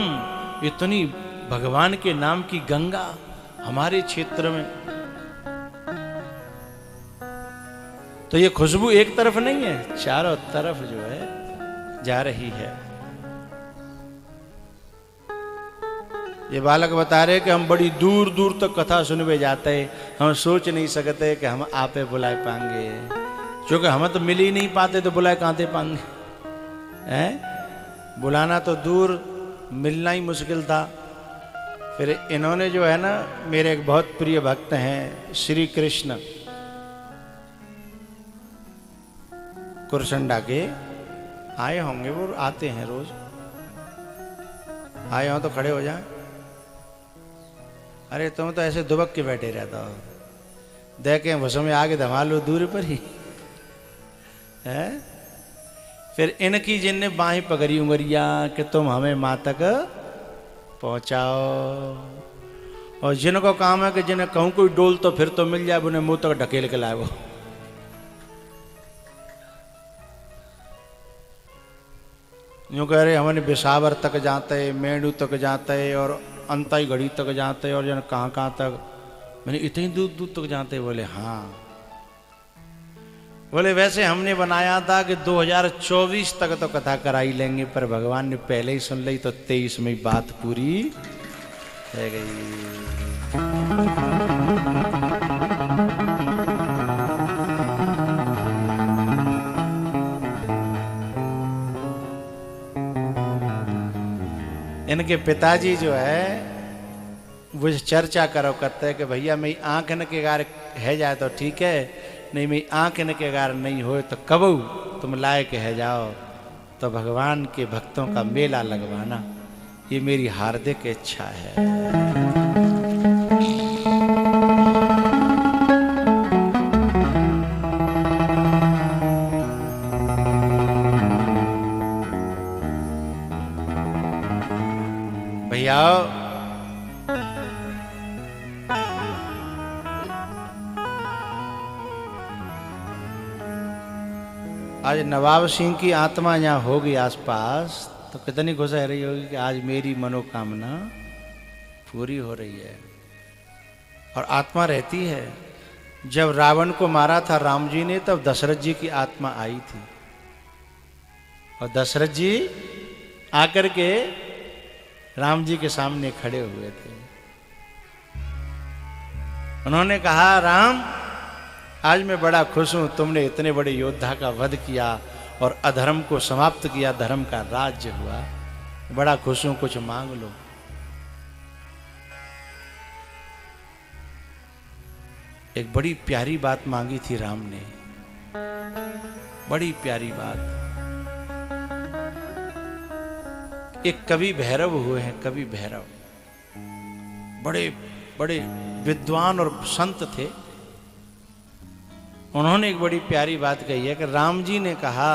Speaker 1: इतनी भगवान के नाम की गंगा हमारे क्षेत्र में। तो ये खुशबू एक तरफ नहीं है, चारों तरफ जो है जा रही है। ये बालक बता रहे कि हम बड़ी दूर दूर तक कथा सुनवे जाते हैं, हम सोच नहीं सकते कि हम आपे बुलाए पाएंगे, क्योंकि हम तो मिल ही नहीं पाते, तो बुलाए कहाँ से पाएंगे? हैं? बुलाना तो दूर, मिलना ही मुश्किल था। फिर इन्होंने जो है ना, मेरे एक बहुत प्रिय भक्त हैं श्री कृष्ण कुरसंडा के, आए होंगे, वो आते हैं रोज, आए हो तो खड़े हो जाए। अरे तुम तो ऐसे दुबक के बैठे रहता हो, देखे बसों में आगे धमा लो दूर पर ही है। फिर इनकी जिनने बाहें पकड़ी उंगरिया कि तुम हमें माँ तक पहुंचाओ, और जिनको काम है कि जिन्हें कहूँ कोई डोल तो फिर तो मिल जाए, उन्हें मुंह तक ढकेल के लाए। वो यूँ कह रहे हमने बिसावर तक जाते, मेंढू तक जाते, और अंताई घड़ी तक जाते, और जन कहाँ कहाँ तक, मैंने इतनी दूर दूर तक जाते। बोले हाँ। बोले वैसे हमने बनाया था कि 2024 तक तो कथा कराई लेंगे, पर भगवान ने पहले ही सुन ली, तो 23 में बात पूरी रह गई। इनके पिताजी जो है वो चर्चा करो करते हैं कि भैया मेरी आंख न के गार है जाए तो ठीक है, नहीं मेरी आंख न के गार नहीं हो तो कब तुम लाए के है जाओ, तो भगवान के भक्तों का मेला लगवाना, ये मेरी हार्दिक इच्छा है। आज नवाब सिंह की आत्मा यहाँ होगी आसपास तो कितनी खुश रही होगी कि आज मेरी मनोकामना पूरी हो रही है। और आत्मा रहती है। जब रावण को मारा था राम जी ने तब दशरथ जी की आत्मा आई थी और दशरथ जी आकर के राम जी के सामने खड़े हुए थे। उन्होंने कहा, राम आज मैं बड़ा खुश हूं, तुमने इतने बड़े योद्धा का वध किया और अधर्म को समाप्त किया, धर्म का राज्य हुआ, बड़ा खुश हूं, कुछ मांग लो। एक बड़ी प्यारी बात मांगी थी राम ने, बड़ी प्यारी बात। एक कवि भैरव हुए हैं, कवि भैरव, बड़े बड़े विद्वान और संत थे। उन्होंने एक बड़ी प्यारी बात कही है कि राम जी ने कहा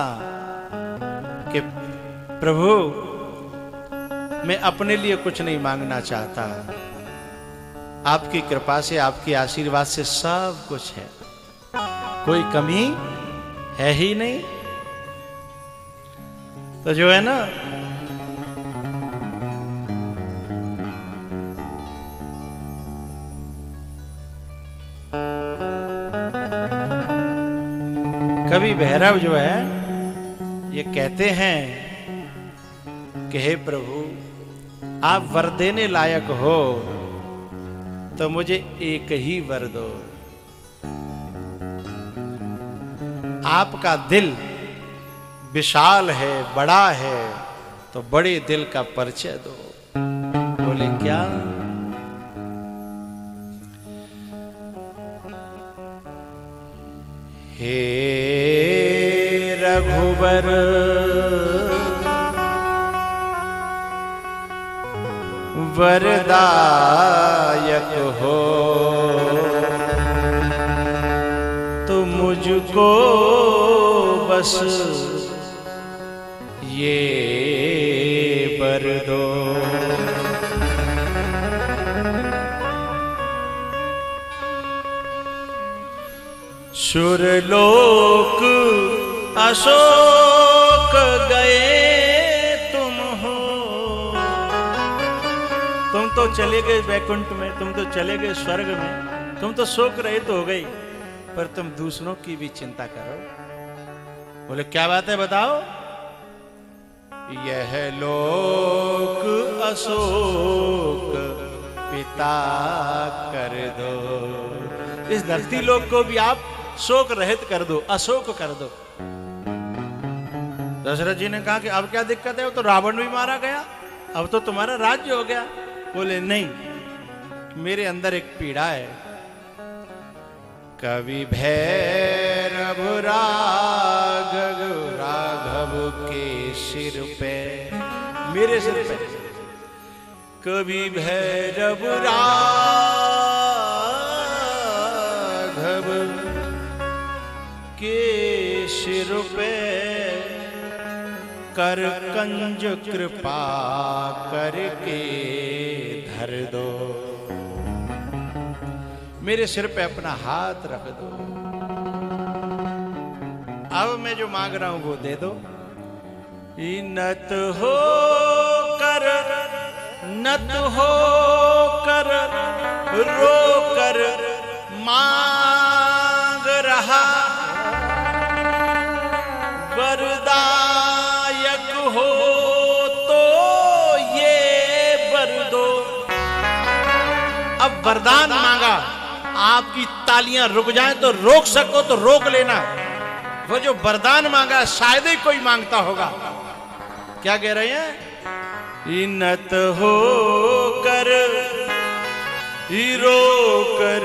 Speaker 1: कि प्रभु मैं अपने लिए कुछ नहीं मांगना चाहता, आपकी कृपा से, आपके आशीर्वाद से सब कुछ है, कोई कमी है ही नहीं। तो जो है ना, कवि भैरव जो है ये कहते हैं कि हे प्रभु आप वर देने लायक हो तो मुझे एक ही वर दो। आपका दिल विशाल है, बड़ा है, तो बड़े दिल का परिचय दो। बोले क्या? हे रघुवर वरदायक हो तो मुझको बस ये वर दो। सुरलोक अशोक गए तुम हो, तुम तो चले गए वैकुंठ में, तुम तो चले गए स्वर्ग में, तुम तो शोक रहित हो गई, पर तुम दूसरों की भी चिंता करो। बोले क्या बात है बताओ? यह लोक अशोक पिता कर दो, इस धरती लोक को भी आप शोक रहित कर दो, अशोक कर दो। दशरथ जी ने कहा कि अब क्या दिक्कत है, वो तो रावण भी मारा गया, अब तो तुम्हारा राज्य हो गया। बोले नहीं, मेरे अंदर एक पीड़ा है। कवि भैरव राघव के सिर पे, मेरे सिर पे कवि भैरव राघव के सिर पे कर कंज कृपा करके धर दो, मेरे सिर पे अपना हाथ रख दो। अब मैं जो मांग रहा हूं वो दे दो। नत हो कर रो कर मांग रहा, वरदायक हो तो ये वर दो। अब वरदान मांगा, आपकी तालियां रुक जाएं तो रोक सको तो रोक लेना। वो जो वरदान मांगा शायद ही कोई मांगता होगा। क्या कह रहे हैं? इनत हो कर रो कर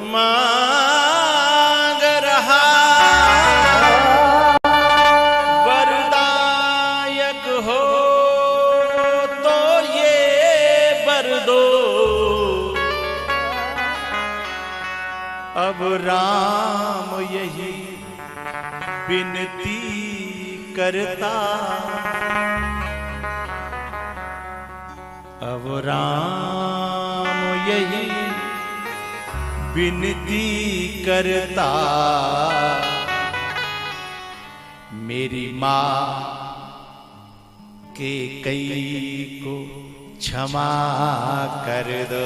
Speaker 1: मांग रहा, वरदायक हो तो ये वर दो। अब राम यही विनती करता, अब राम यही विनती करता, मेरी माँ के कई को क्षमा कर दो।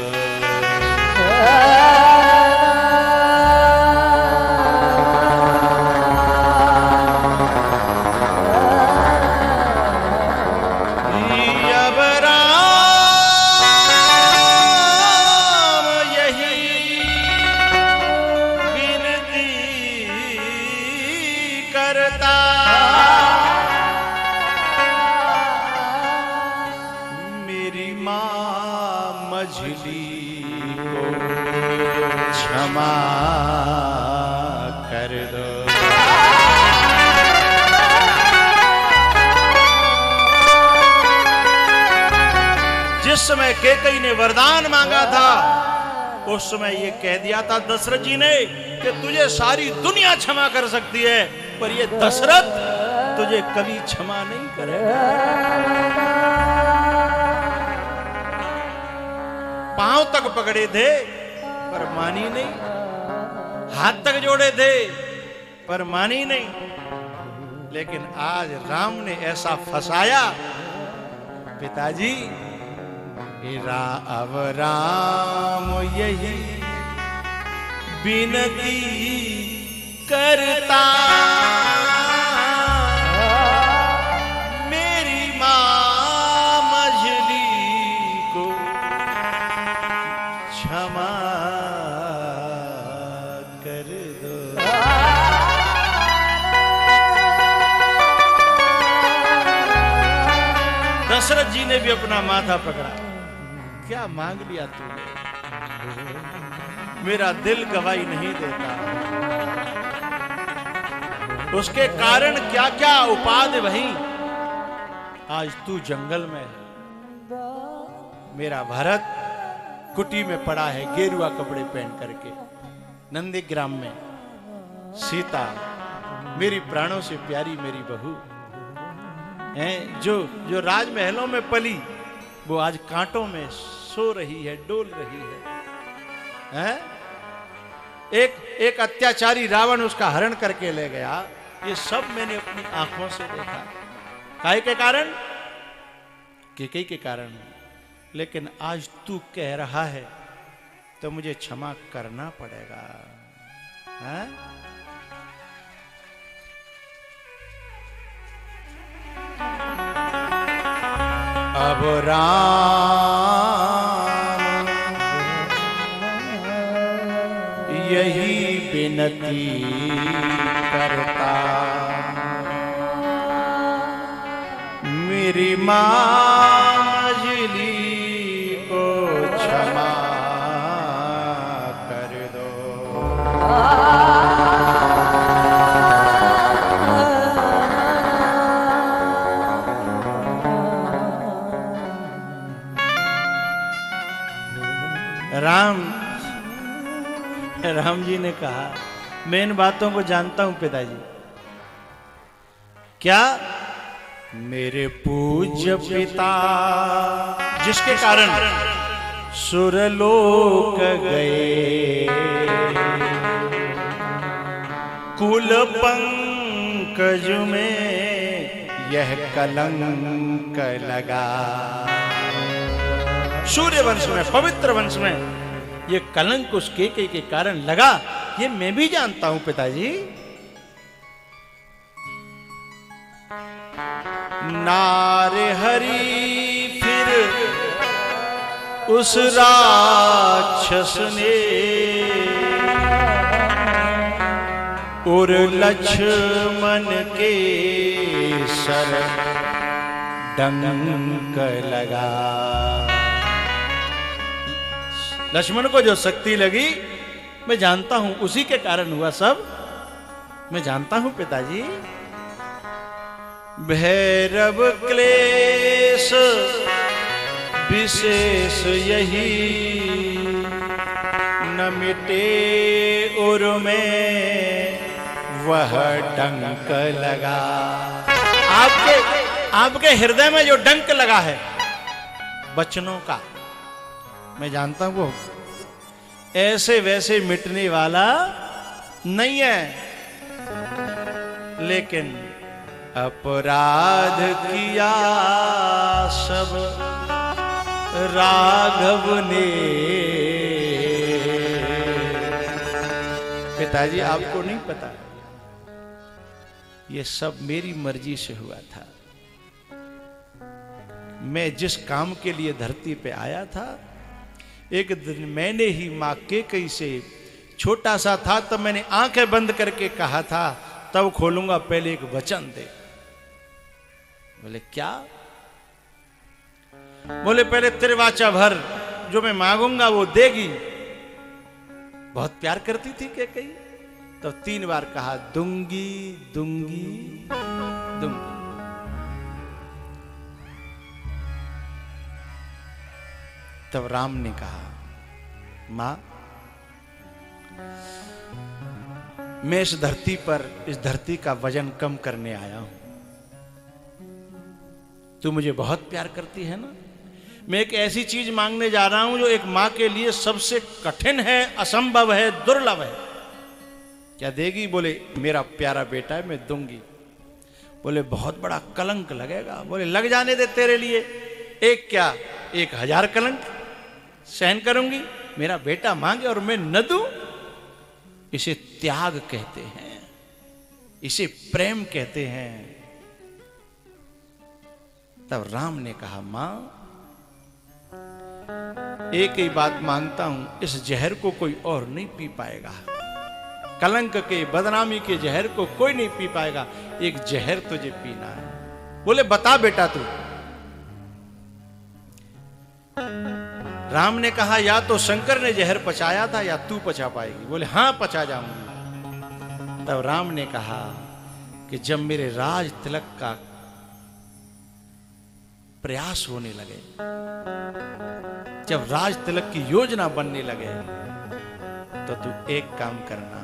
Speaker 1: क्षमा कर दो। जिस समय कैकेयी ने वरदान मांगा था उस समय ये कह दिया था दशरथ जी ने कि तुझे सारी दुनिया क्षमा कर सकती है, पर ये दशरथ तुझे कभी क्षमा नहीं करेगा। पांव तक पकड़े थे पर मानी नहीं, हाथ तक जोड़े थे पर मानी नहीं। लेकिन आज राम ने ऐसा फंसाया, पिताजी अब राम यही विनती करता, मेरी मां मझली को क्षमा कर दो। दशरथ जी ने भी अपना माथा पकड़ा, क्या मांग लिया तूने, मेरा दिल गवाही नहीं देता। उसके कारण क्या क्या उपाधि वही, आज तू जंगल में है, मेरा भरत कुटी में पड़ा है गेरुआ कपड़े पहन करके, नंदीग्राम में सीता मेरी प्राणों से प्यारी मेरी बहू है, जो राजमहलों में पली वो आज कांटों में सो रही है, डोल रही है? एक अत्याचारी रावण उसका हरण करके ले गया। ये सब मैंने अपनी आंखों से देखा। काहे के कारण? कैकेयी के कारण। लेकिन आज तू कह रहा है तो मुझे क्षमा करना पड़ेगा, है? अब राम यही विनती करता, मेरी मांझली को क्षमा कर दो। राम जी ने कहा, मैं इन बातों को जानता हूं पिताजी। क्या? मेरे पूज्य पिता जिसके कारण सुरलोक गए, कुल पंकज में यह कलंक लगा। सूर्य वंश में, पवित्र वंश में ये कलंक उस कैकेयी के कारण लगा, ये मैं भी जानता हूं पिताजी। नारे हरि फिर उस राक्षस ने और लक्ष्मण के सर डंक लगा। लक्ष्मण को जो शक्ति लगी मैं जानता हूं, उसी के कारण हुआ सब, मैं जानता हूं पिताजी। भैरव क्लेश विशेष यही न मिटे और में वह डंक लगा। आपके हृदय में जो डंक लगा है वचनों का, मैं जानता हूं वो ऐसे वैसे मिटने वाला नहीं है। लेकिन अपराध किया सब राघव ने। पिताजी आपको नहीं पता, ये सब मेरी मर्जी से हुआ था। मैं जिस काम के लिए धरती पे आया था, एक दिन मैंने ही मां कैकेयी से, छोटा सा था तब मैंने आंखें बंद करके कहा था, तब खोलूंगा पहले एक वचन दे। बोले क्या? बोले पहले त्रिवाचा भर, जो मैं मांगूंगा वो देगी। बहुत प्यार करती थी कैकेयी, तो 3 बार कहा दूंगी दूंगी दूंगी। तब राम ने कहा मां, मैं इस धरती पर, इस धरती का वजन कम करने आया हूं। तू मुझे बहुत प्यार करती है ना। मैं एक ऐसी चीज मांगने जा रहा हूं जो एक मां के लिए सबसे कठिन है, असंभव है, दुर्लभ है। क्या देगी? बोले मेरा प्यारा बेटा है, मैं दूंगी। बोले बहुत बड़ा कलंक लगेगा। बोले लग जाने दे तेरे लिए, एक क्या 1000 कलंक सहन करूंगी। मेरा बेटा मांगे और मैं न दूं, इसे त्याग कहते हैं, इसे प्रेम कहते हैं। तब राम ने कहा मां, एक ही बात मांगता हूं, इस जहर को कोई और नहीं पी पाएगा। कलंक के, बदनामी के जहर को कोई नहीं पी पाएगा। एक जहर तुझे पीना है। बोले बता बेटा तू। राम ने कहा या तो शंकर ने जहर पचाया था या तू पचा पाएगी। बोले हां पचा जाऊंगी। तब राम ने कहा कि जब मेरे राज तिलक का प्रयास होने लगे, जब राज तिलक की योजना बनने लगे, तो तू एक काम करना,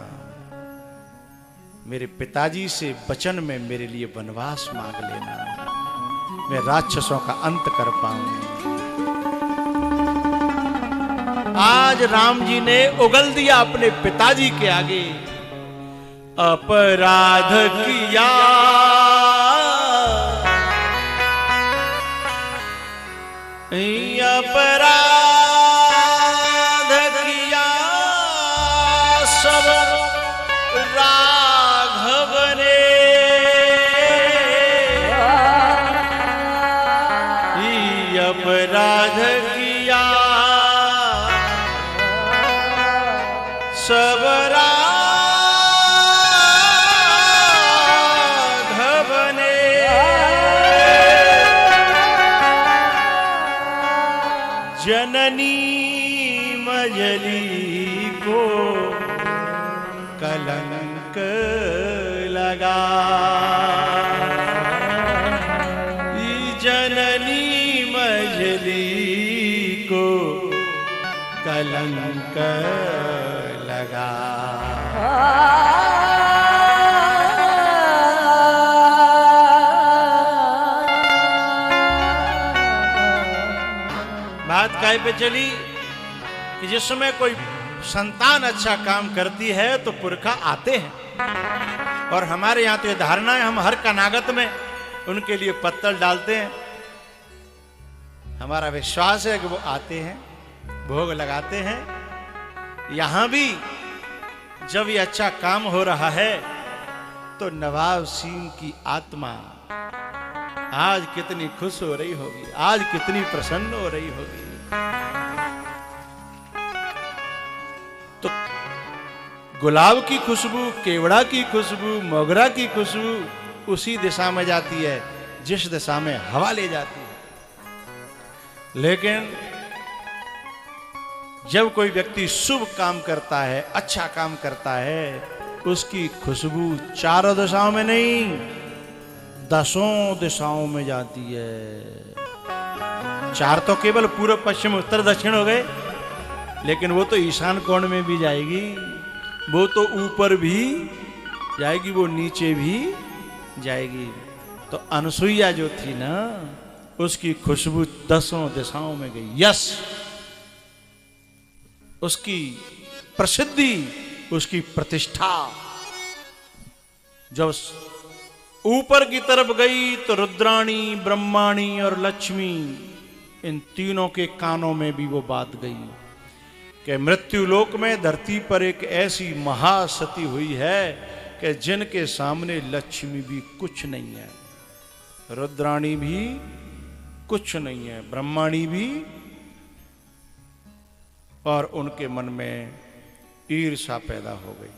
Speaker 1: मेरे पिताजी से वचन में मेरे लिए वनवास मांग लेना, मैं राक्षसों का अंत कर पाऊं। आज राम जी ने उगल दिया अपने पिताजी के आगे। अपराध किया अपराध किया सब राघव ने। अपराध किया सब राघव ने। जननी मजली को कलंक लगा। जननी मजली को कलंक लगा। बात काय पे चली कि जिस समय कोई संतान अच्छा काम करती है तो पुरखा आते हैं, और हमारे यहाँ तो ये धारणा है, हम हर कनागत में उनके लिए पत्तल डालते हैं। हमारा विश्वास है कि वो आते हैं, भोग लगाते हैं। यहां भी जब ये अच्छा काम हो रहा है तो नवाब सिंह की आत्मा आज कितनी खुश हो रही होगी, आज कितनी प्रसन्न हो रही होगी। तो गुलाब की खुशबू, केवड़ा की खुशबू, मोगरा की खुशबू उसी दिशा में जाती है जिस दिशा में हवा ले जाती है। लेकिन जब कोई व्यक्ति शुभ काम करता है, अच्छा काम करता है, उसकी खुशबू चारों दिशाओं में नहीं, 10 दिशाओं में जाती है। 4 तो केवल पूर्व, पश्चिम, उत्तर, दक्षिण हो गए, लेकिन वो तो ईशान कोण में भी जाएगी, वो तो ऊपर भी जाएगी, वो नीचे भी जाएगी। तो अनसुईया जो थी ना, उसकी खुशबू 10 दिशाओं में गई। यस, उसकी प्रसिद्धि, उसकी प्रतिष्ठा जब ऊपर की तरफ गई तो रुद्राणी, ब्रह्माणी और लक्ष्मी, इन तीनों के कानों में भी वो बात गई कि मृत्यु लोक में धरती पर एक ऐसी महासती हुई है कि जिनके सामने लक्ष्मी भी कुछ नहीं है, रुद्राणी भी कुछ नहीं है, ब्रह्माणी भी, और उनके मन में ईर्ष्या पैदा हो गई।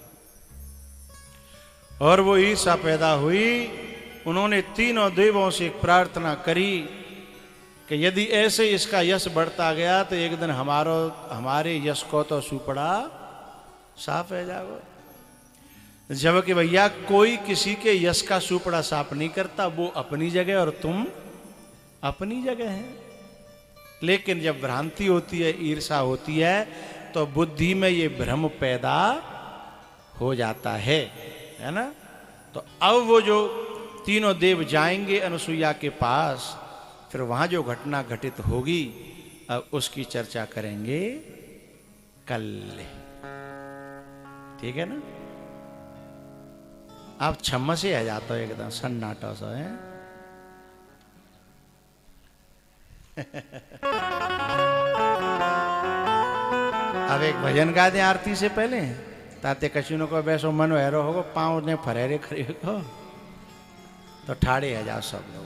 Speaker 1: और वो ईर्ष्या पैदा हुई, उन्होंने तीनों देवों से एक प्रार्थना करी कि यदि ऐसे इसका यश बढ़ता गया तो एक दिन हमारे यश को तो सुपड़ा साफ है जाओ। जबकि भैया कोई किसी के यश का सुपड़ा साफ नहीं करता, वो अपनी जगह और तुम अपनी जगह है। लेकिन जब भ्रांति होती है, ईर्ष्या होती है, तो बुद्धि में ये भ्रम पैदा हो जाता है ना। तो अब वो जो तीनों देव जाएंगे अनुसुईया के पास, फिर वहां जो घटना घटित होगी अब उसकी चर्चा करेंगे कल, ठीक है ना। आप छम्म से आ जाते हो एकदम सन्नाटा सा है। अब एक भजन गा दें आरती से पहले, ताते कचुनो को बैसो मन हैरो होगो, पाँव ने फरेरे खरीदो तो ठाड़े आ जाओ सब लोग।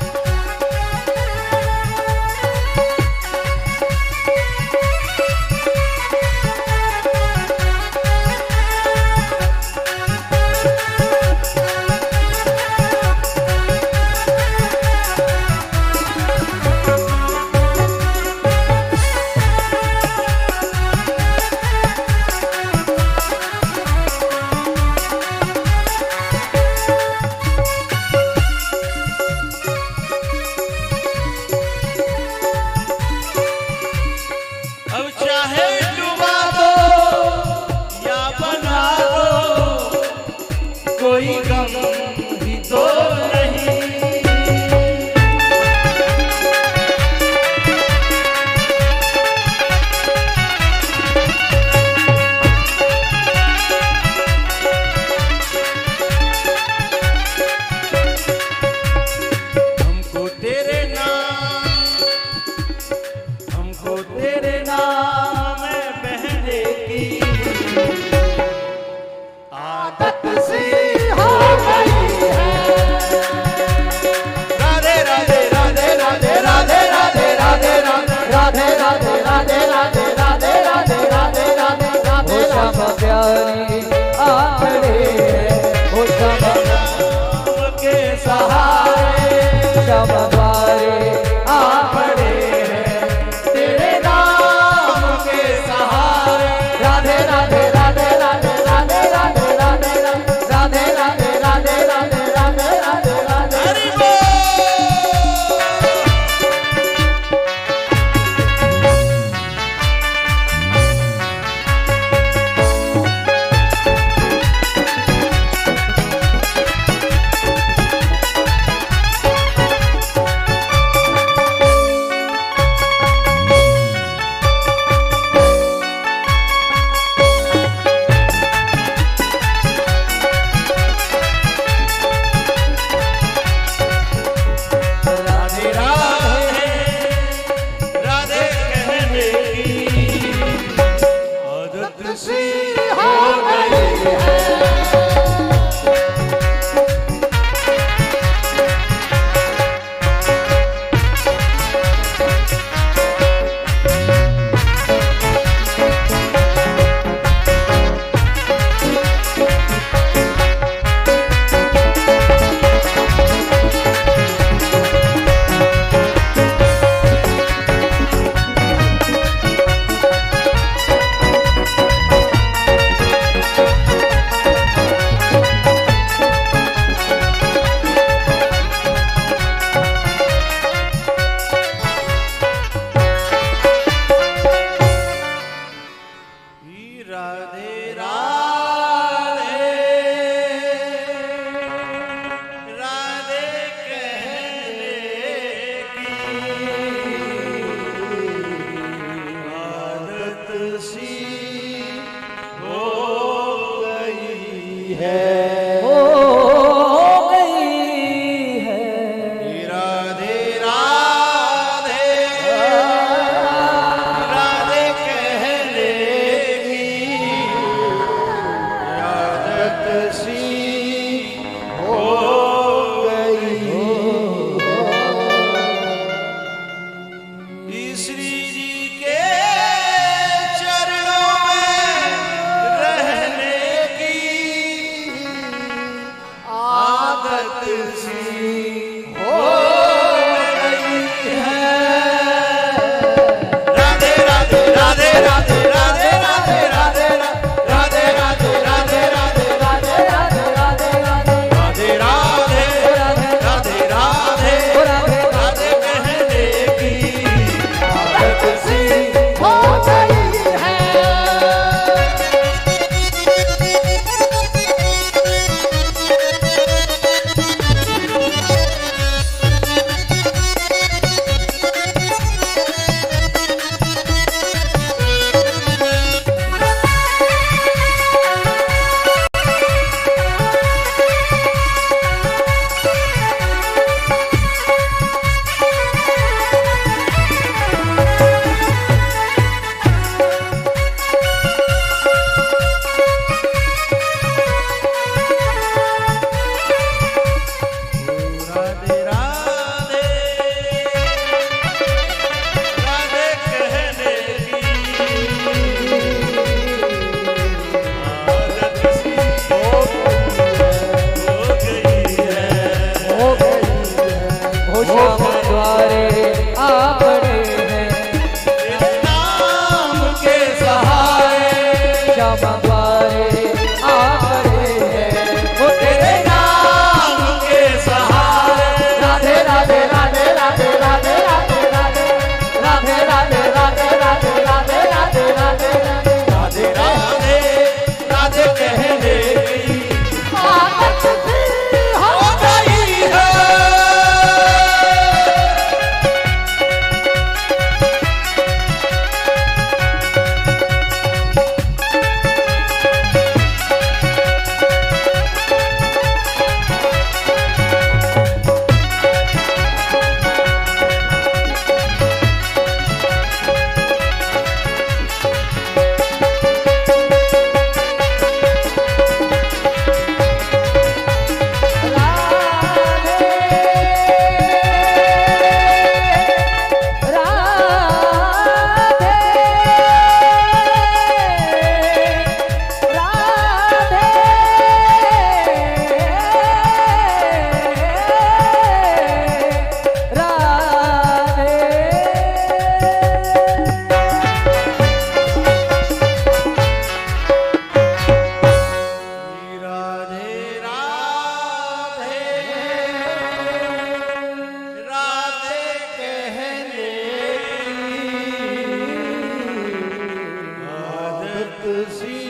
Speaker 1: सी